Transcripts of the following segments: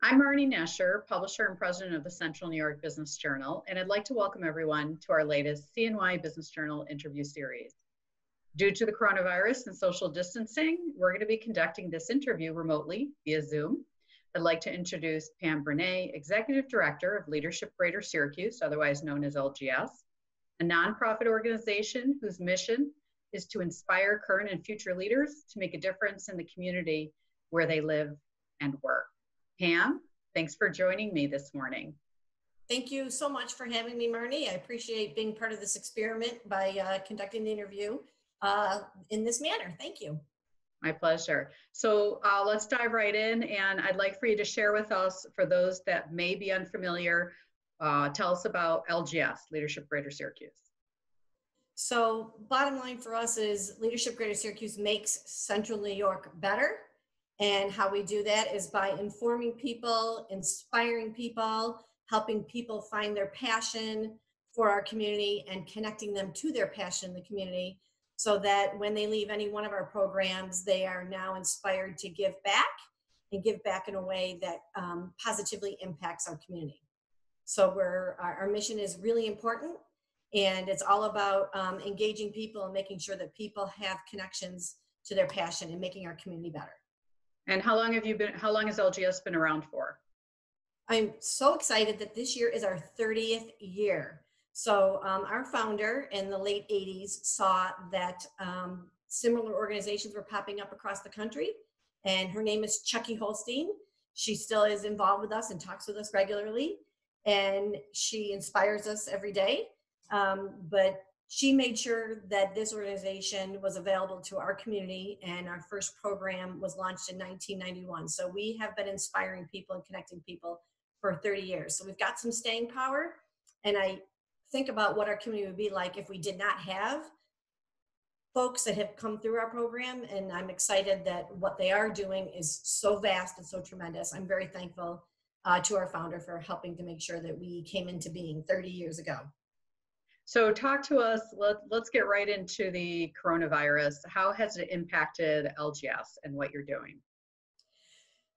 I'm Marny Nesher, publisher and president of the Central New York Business Journal, and I'd like to welcome everyone to our latest CNY Business Journal interview series. Due to the coronavirus and social distancing, we're going to be conducting this interview remotely via Zoom. I'd like to introduce Pam Brunet, Executive Director of Leadership Greater Syracuse, otherwise known as LGS, a nonprofit organization whose mission is to inspire current and future leaders to make a difference in the community where they live and work. Pam, thanks for joining me this morning. Thank you so much for having me, Marny. I appreciate being part of this experiment by conducting the interview in this manner. Thank you. My pleasure. So let's dive right in, and I'd like for you to share with us, for those that may be unfamiliar, tell us about LGS, Leadership Greater Syracuse. So bottom line for us is Leadership Greater Syracuse makes Central New York better. And how we do that is by informing people, inspiring people, helping people find their passion for our community and connecting them to their passion in the community so that when they leave any one of our programs, they are now inspired to give back and give back in a way that positively impacts our community. So our mission is really important, and it's all about engaging people and making sure that people have connections to their passion and making our community better. And how long has LGS been around for? I'm so excited that this year is our 30th year. So our founder in the late 80s saw that similar organizations were popping up across the country, and her name is Chucky Holstein. She still is involved with us and talks with us regularly, and she inspires us every day. But she made sure that this organization was available to our community, and our first program was launched in 1991. So we have been inspiring people and connecting people for 30 years. So we've got some staying power, and I think about what our community would be like if we did not have folks that have come through our program, and I'm excited that what they are doing is so vast and so tremendous. I'm very thankful to our founder for helping to make sure that we came into being 30 years ago. So talk to us, let's get right into the coronavirus. How has it impacted LGS and what you're doing?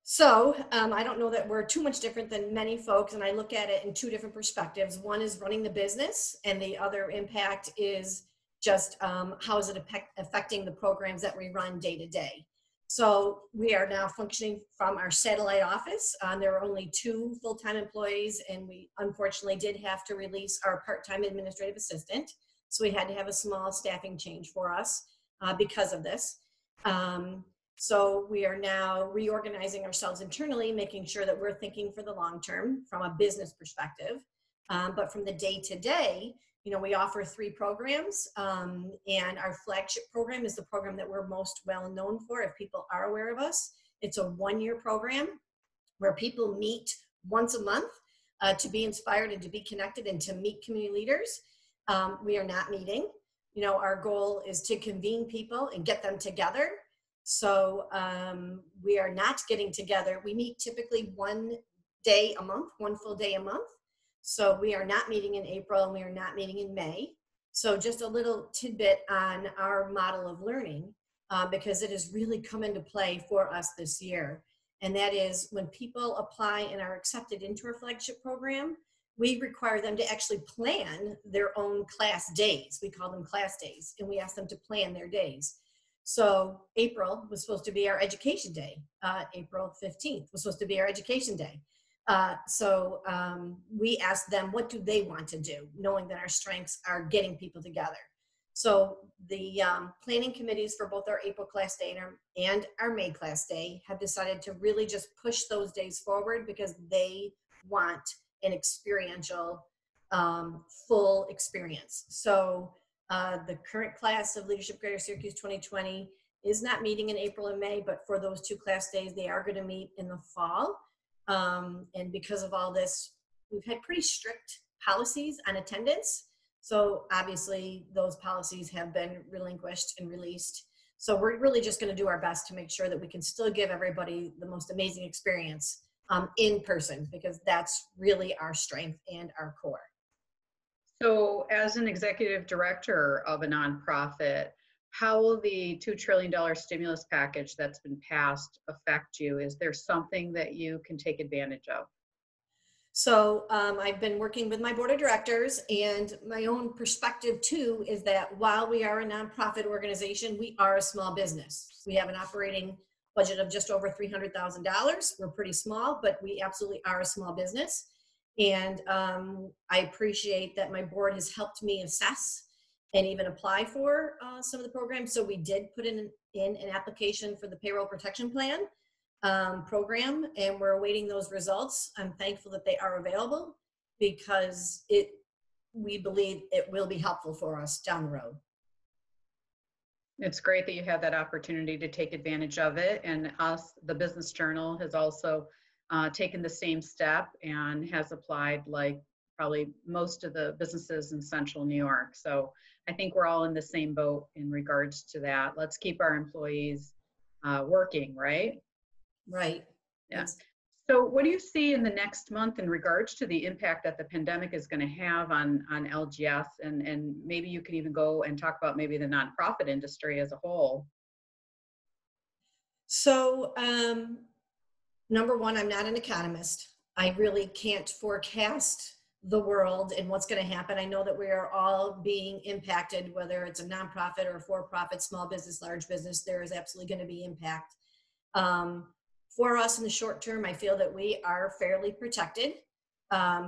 So I don't know that we're too much different than many folks, and I look at it in two different perspectives. One is running the business, and the other impact is just how is it affecting the programs that we run day to day. So we are now functioning from our satellite office. There are only 2 full-time employees, and we unfortunately did have to release our part-time administrative assistant. So we had to have a small staffing change for us because of this. So we are now reorganizing ourselves internally, making sure that we're thinking for the long term from a business perspective. But from the day-to-day, we offer 3 programs, and our flagship program is the program that we're most well known for, if people are aware of us. It's a 1-year program where people meet once a month to be inspired and to be connected and to meet community leaders. We are not meeting. Our goal is to convene people and get them together. So we are not getting together. We meet typically 1 day a month, 1 full day a month. So we are not meeting in April, and we are not meeting in May. So just a little tidbit on our model of learning, because it has really come into play for us this year. And that is when people apply and are accepted into our flagship program, we require them to actually plan their own class days. We call them class days, and we ask them to plan their days. So April was supposed to be our education day. April 15th was supposed to be our education day. So we asked them, what do they want to do, knowing that our strengths are getting people together. So the planning committees for both our April class day and our May class day have decided to really just push those days forward because they want an experiential, full experience. So the current class of Leadership Greater Syracuse 2020 is not meeting in April and May, but for those 2 class days, they are going to meet in the fall. And because of all this, we've had pretty strict policies on attendance. So obviously those policies have been relinquished and released. So we're really just going to do our best to make sure that we can still give everybody the most amazing experience in person, because that's really our strength and our core. So as an executive director of a nonprofit, How will the $2 trillion stimulus package that's been passed affect you? Is there something that you can take advantage of? So I've been working with my board of directors, and my own perspective too is that while we are a nonprofit organization, we are a small business. We have an operating budget of just over $300,000. We're pretty small, but we absolutely are a small business. And I appreciate that my board has helped me assess and even apply for some of the programs. So we did put in an application for the payroll protection plan program, and we're awaiting those results. I'm thankful that they are available because we believe it will be helpful for us down the road. It's great that you had that opportunity to take advantage of it. And us, the Business Journal, has also taken the same step and has applied like probably most of the businesses in Central New York. So I think we're all in the same boat in regards to that. Let's keep our employees working, right? Right. Yeah. So what do you see in the next month in regards to the impact that the pandemic is going to have on LGS? And maybe you can even go and talk about maybe the nonprofit industry as a whole. So number one, I'm not an economist. I really can't forecast the world and what's going to happen. I know that we are all being impacted, whether it's a nonprofit or a for-profit, small business, large business, there is absolutely going to be impact. For us in the short term, I feel that we are fairly protected.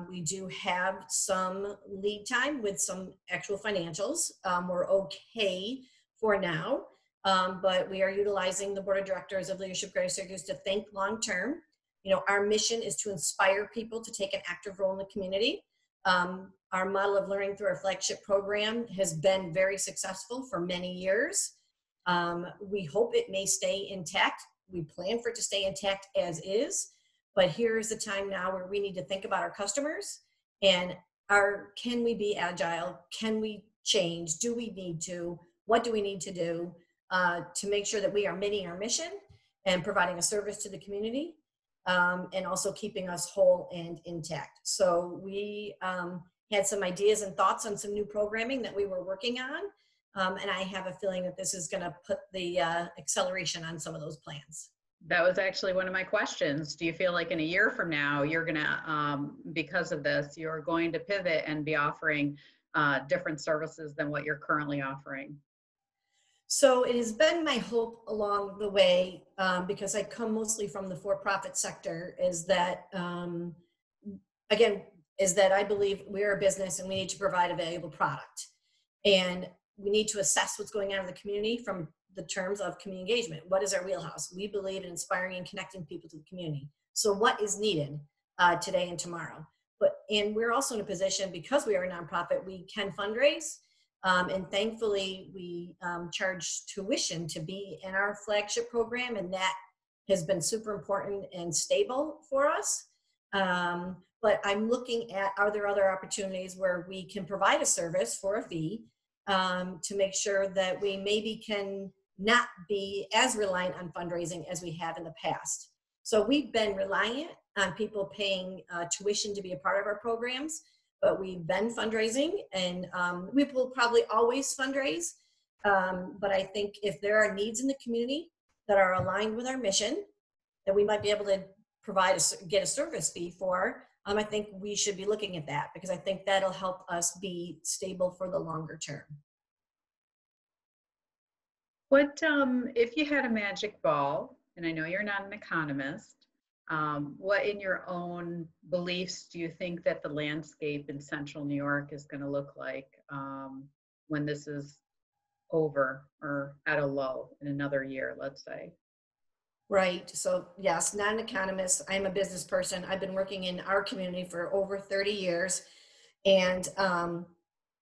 We do have some lead time with some actual financials. We're okay for now, but we are utilizing the board of directors of Leadership Greater Syracuse to think long term. You know, our mission is to inspire people to take an active role in the community. Our model of learning through our flagship program has been very successful for many years. We hope it may stay intact. We plan for it to stay intact as is, but here is the time now where we need to think about our customers and can we be agile? Can we change? Do we need to? What do we need to do to make sure that we are meeting our mission and providing a service to the community, and also keeping us whole and intact? So we had some ideas and thoughts on some new programming that we were working on. And I have a feeling that this is going to put the acceleration on some of those plans. That was actually one of my questions. Do you feel like in a year from now, you're going to, because of this, you're going to pivot and be offering different services than what you're currently offering? So it has been my hope along the way, because I come mostly from the for-profit sector, is that, I believe we're a business and we need to provide a valuable product. And we need to assess what's going on in the community from the terms of community engagement. What is our wheelhouse? We believe in inspiring and connecting people to the community. So what is needed today and tomorrow? And we're also in a position, because we are a nonprofit, we can fundraise. And thankfully, we charge tuition to be in our flagship program, and that has been super important and stable for us. But I'm looking at, are there other opportunities where we can provide a service for a fee to make sure that we maybe can not be as reliant on fundraising as we have in the past. So we've been reliant on people paying tuition to be a part of our programs, but we've been fundraising, and we will probably always fundraise. But I think if there are needs in the community that are aligned with our mission, that we might be able to get a service fee for, I think we should be looking at that, because I think that'll help us be stable for the longer term. What, if you had a magic ball, and I know you're not an economist, what in your own beliefs do you think that the landscape in Central New York is going to look like when this is over or at a low in another year, let's say? Right. So yes, not an economist. I'm a business person. I've been working in our community for over 30 years, and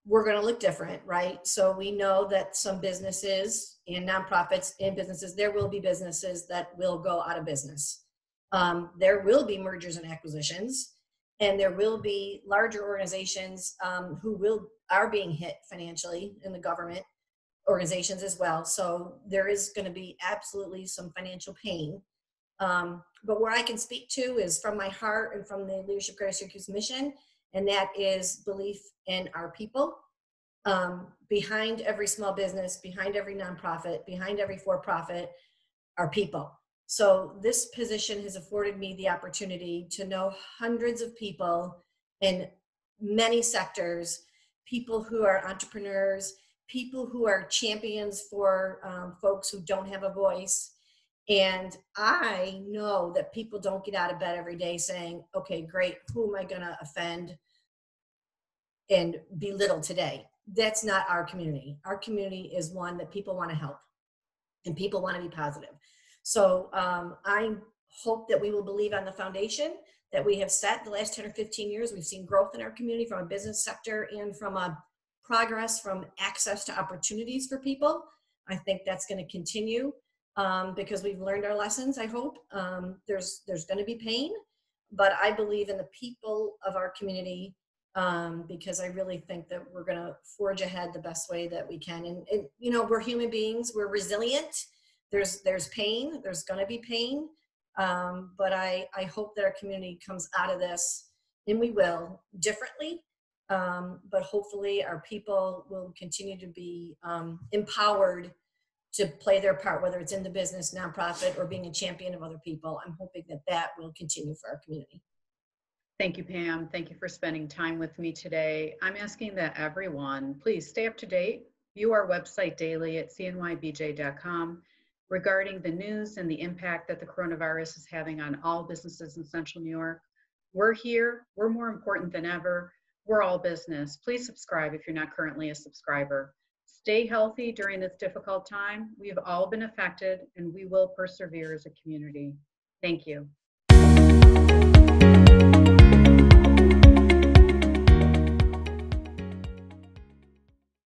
we're going to look different, right? So we know that some businesses and nonprofits and businesses, there will be businesses that will go out of business. There will be mergers and acquisitions, and there will be larger organizations who are being hit financially in the government organizations as well. So there is going to be absolutely some financial pain. But where I can speak to is from my heart and from the Leadership Greater Syracuse mission, and that is belief in our people behind every small business, behind every nonprofit, behind every for-profit are people. So this position has afforded me the opportunity to know hundreds of people in many sectors, people who are entrepreneurs, people who are champions for folks who don't have a voice. And I know that people don't get out of bed every day saying, okay, great, who am I going to offend and belittle today? That's not our community. Our community is one that people want to help and people want to be positive. So I hope that we will believe on the foundation that we have set the last 10 or 15 years. We've seen growth in our community from a business sector and from a progress from access to opportunities for people. I think that's going to continue because we've learned our lessons, I hope. There's going to be pain, but I believe in the people of our community because I really think that we're going to forge ahead the best way that we can. And you know, we're human beings, we're resilient. There's pain, there's going to be pain. But I hope that our community comes out of this, and we will, differently. But hopefully our people will continue to be empowered to play their part, whether it's in the business, nonprofit, or being a champion of other people. I'm hoping that that will continue for our community. Thank you, Pam. Thank you for spending time with me today. I'm asking that everyone, please stay up to date. View our website daily at CNYBJ.com regarding the news and the impact that the coronavirus is having on all businesses in Central New York. We're here. We're more important than ever. We're all business. Please subscribe if you're not currently a subscriber. Stay healthy during this difficult time. We've all been affected, and we will persevere as a community. Thank you.